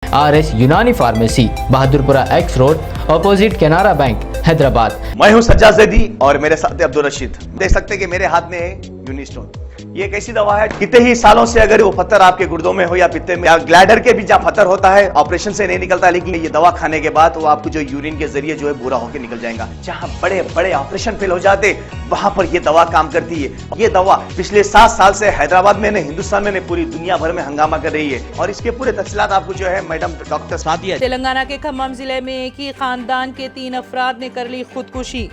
RS यूनानी pharmacy, Bahadurpura X road, opposite Canara bank, Hyderabad. मैं हूं सज्जाद ज़ैदी और मेरे साथ अब्दुल रशीद। देख सकते हैं कि मेरे हाथ में है यूनिस्टोन। ये एक ऐसी दवा है, कितने ही सालों से अगर वो पत्थर आपके गुर्दों में हो या पित्ते में या ग्लैडर के भी जहाँ पत्थर होता है, ऑपरेशन से नहीं निकलता, लेकिन ये दवा खाने के बाद वो आपको जो यूरिन के जरिए जो है बुरा होकर निकल जाएगा। जहाँ बड़े बड़े ऑपरेशन फेल हो जाते, वहां पर ये दवा काम करती है। ये दवा पिछले 7 साल से हैदराबाद में, हिंदुस्तान में, पूरी दुनिया भर में हंगामा कर रही है। और इसके पूरे तफसीलात आपको जो है मैडम डॉक्टर सादिया। तेलंगाना के खम्मम जिले में एक ही खानदान के 3 अफराद ने कर ली खुदकुशी।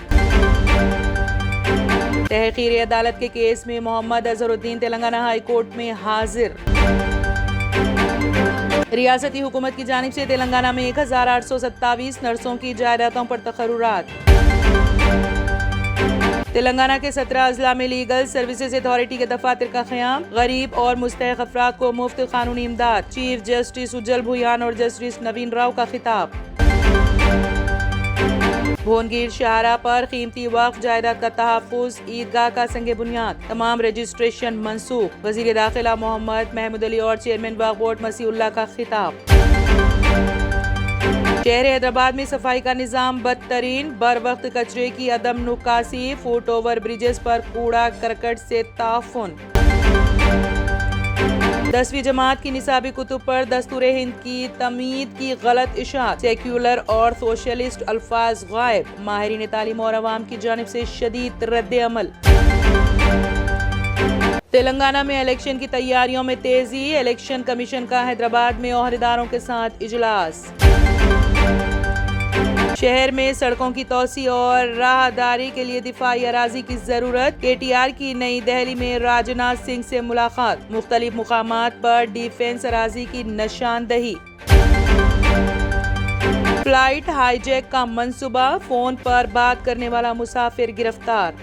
तहकीर अदालत के केस में मोहम्मद अजहरुद्दीन तेलंगाना हाई कोर्ट में हाजिर। रियासती हुकूमत की जानिब से तेलंगाना में 1827 नर्सों की जायदादों पर तकर्रुरात। तेलंगाना के 17 अजला में लीगल सर्विसेज अथॉरिटी के दफातर का क़याम। गरीब और मुस्तहक़ अफराद को मुफ्त कानूनी इमदाद। चीफ जस्टिस उज्जल भुयान और जस्टिस नवीन राव का खिताब। भुवनगिर शाहरा पर कीमती वक्फ जायदाद का तहफ़्फ़ुज़, ईदगाह का संगे बुनियाद। तमाम रजिस्ट्रेशन मनसूख। वज़ीर दाखिला मोहम्मद महमूद अली और चेयरमैन वक्फ बोर्ड मसीहुल्लाह का खिताब। शहर हैदराबाद में सफाई का निज़ाम बदतरीन। बर वक्त कचरे की अदम नुकासी। फुट ओवर ब्रिजेस पर कूड़ा करकट से ताफ़ुन। 10वीं जमात की निसाबी कुतुब पर दस्तूरे हिंद की तमीद की गलत इशाअत। सेक्युलर और सोशलिस्ट अल्फाज गायब। माहिरीन तालीम और अवाम की जानिब से शदीद रद्द अमल। तेलंगाना में इलेक्शन की तैयारियों में तेजी। इलेक्शन कमीशन का हैदराबाद में ओहदेदारों के साथ इजलास। शहर में सड़कों की तोसी और राहदारी के लिए दिफाई अराजी की जरूरत। KTR की नई दिल्ली में राजनाथ सिंह से मुलाकात। मुख्तलिफ मुकामात पर डिफेंस अराजी की निशानदही। फ्लाइट हाईजैक का मंसूबा। फोन पर बात करने वाला मुसाफिर गिरफ्तार।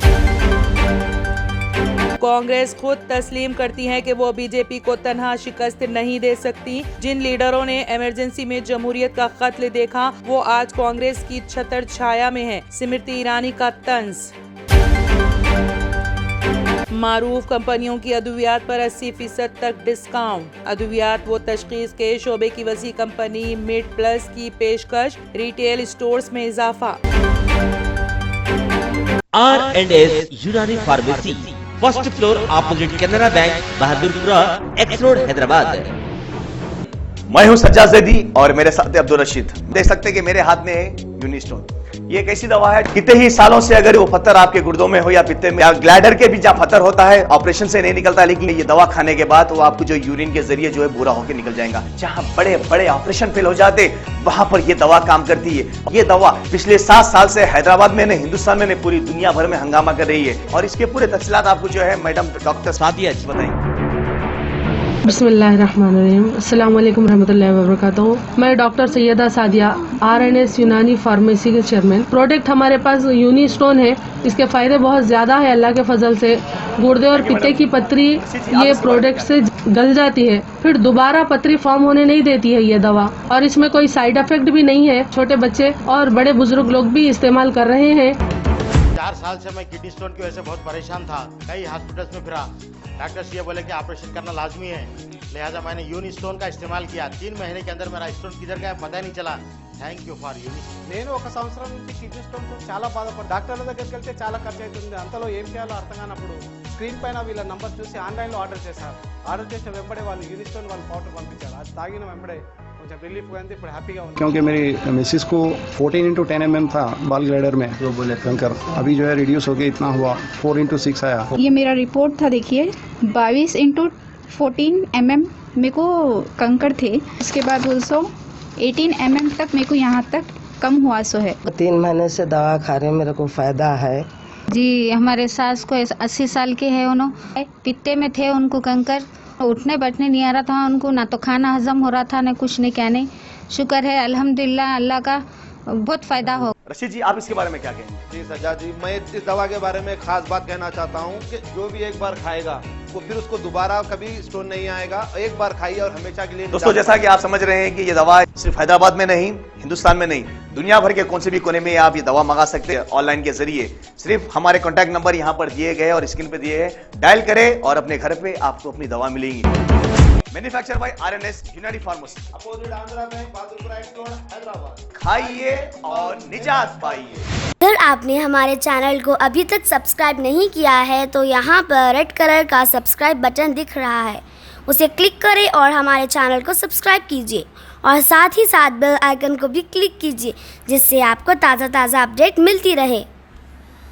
कांग्रेस खुद तस्लीम करती है कि वो बीजेपी को तन्हा शिकस्त नहीं दे सकती। जिन लीडरों ने इमरजेंसी में जमहूरियत का कत्ल देखा, वो आज कांग्रेस की छतर छाया में है। स्मृति ईरानी का तंज। मारूफ कंपनियों की अद्वियात पर 80% तक डिस्काउंट। अद्वियात वो तशखीस के शोबे की वसी कंपनी मिड प्लस की पेशकश। रिटेल स्टोर्स में इजाफा। R&S यूनानी pharmacy, first floor opposite Canara bank, Bahadurpura X road, Hyderabad. मैं हूं सज्जाद ज़ैदी और मेरे साथ अब्दुल रशीद। देख सकते हैं कि मेरे हाथ में है यूनिस्टोन। ये एक ऐसी दवा है, कितने ही सालों से अगर वो पत्थर आपके गुर्दों में हो या पित्ते में या ग्लैडर के भी जहाँ पत्थर होता है, ऑपरेशन से नहीं निकलता, लेकिन ये दवा खाने के बाद वो आपको जो यूरिन के जरिए जो है बुरा होकर निकल जाएगा। जहाँ बड़े बड़े ऑपरेशन फेल हो जाते, वहां पर ये दवा काम करती है। ये दवा पिछले 7 साल से हैदराबाद में, हिंदुस्तान में, पूरी दुनिया भर में हंगामा कर रही है। और इसके पूरे तफसीलात आपको जो है मैडम डॉक्टर सादिया बताएंगे। बिस्मिल्लाहिर्रहमानिर्रहीम। अस्सलाम वालेकुम रहमतुल्लाहि व बरकातहू। मैं डॉक्टर सैयदा सादिया, RNS यूनानी फार्मेसी के चेयरमैन। प्रोडक्ट हमारे पास यूनिस्टोन है। इसके फायदे बहुत ज्यादा है अल्लाह के फजल से। गुर्दे और पित्ते की पथरी ये प्रोडक्ट से गल जाती है, फिर दोबारा पथरी फॉर्म होने नहीं देती है ये दवा। और इसमें कोई साइड इफेक्ट भी नहीं है। छोटे बच्चे और बड़े बुजुर्ग लोग भी इस्तेमाल कर रहे हैं। 4 साल से मैं किडनी स्टोन की वजह से बहुत परेशान था। कई हॉस्पिटल्स में फिरा। डॉक्टर्स ये बोले कि ऑपरेशन करना लाजमी है, लिहाजा मैंने यूनिस्टोन का इस्तेमाल किया। 3 महीने के अंदर मेरा स्टोन किधर गया पता ही नहीं चला। Thank you for Unistone. నేను 1 సంవత్సరం నుంచి కిడ్నీ స్టోన్తో చాలా బాధపడ్డా. డాక్టర్ల దగ్గరికి వెళ్తే చాలా ఖర్చు అవుతుంది. అంతలో ఏం చేయాలో అర్థం కానప్పుడు స్క్రీన్ పైన వీళ్ళ నంబర్ చూసి ఆన్లైన్లో ఆర్డర్ చేశారు. ఆర్డర్ చేసిన వెంబడే వాళ్ళు యూనిస్టోన్ వాళ్ళు పౌడర్ పంపించారు. అది తాగిన వెంబడే కొంచెం రిలీఫ్ అయింది. ఇప్పుడు హ్యాపీగా ఉంది. क्योंकि मेरी मिसिस को 14x10 mm था बाल ग्लैडर में, तो बोले कंकर अभी जो है रिड्यूस हो गया, इतना हुआ 4x6 आया। ये मेरा रिपोर्ट था, देखिए 22x14 mm मेरे को कंकर थे। उसके बाद 18 mm तक मेरे को यहाँ तक कम हुआ सो है। 3 महीने से दवा खा रहे हैं, मेरे को फायदा है जी। हमारे सास को 80 साल के है, उन्होंने पित्ते में थे, उनको कंकर, उठने बैठने नहीं आ रहा था उनको, ना तो खाना हजम हो रहा था, ना कुछ नहीं कहने। शुक्र है अल्हम्दुलिल्लाह, अल्लाह का बहुत फायदा हो। रशीद जी, आप इसके बारे में क्या कहेंगे? जी सज्जाद जी, मैं इस दवा के बारे में खास बात कहना चाहता हूँ कि जो भी एक बार खाएगा वो फिर उसको दोबारा कभी स्टोन नहीं आएगा। एक बार खाइए और हमेशा के लिए। दोस्तों, जैसा कि आप समझ रहे हैं कि ये दवा सिर्फ हैदराबाद में नहीं, हिंदुस्तान में नहीं, दुनिया भर के कौन से भी कोने में आप ये दवा मंगा सकते हैं ऑनलाइन के जरिए। सिर्फ हमारे कॉन्टैक्ट नंबर यहाँ पर दिए गए और स्क्रीन पे दिए हैं, डायल करें और अपने घर पे आपको अपनी दवा मिलेगी। मैन्युफैक्चर बाय RNS यूनानी pharmacy, opposite Andhra bank, Bahadurpura x road, Hyderabad. खाइए और निजात पाइए। अगर आपने हमारे चैनल को अभी तक सब्सक्राइब नहीं किया है तो यहाँ पर रेड कलर का सब्सक्राइब बटन दिख रहा है, उसे क्लिक करें और हमारे चैनल को सब्सक्राइब कीजिए और साथ ही साथ बेल आइकन को भी क्लिक कीजिए, जिससे आपको ताज़ा अपडेट मिलती रहे।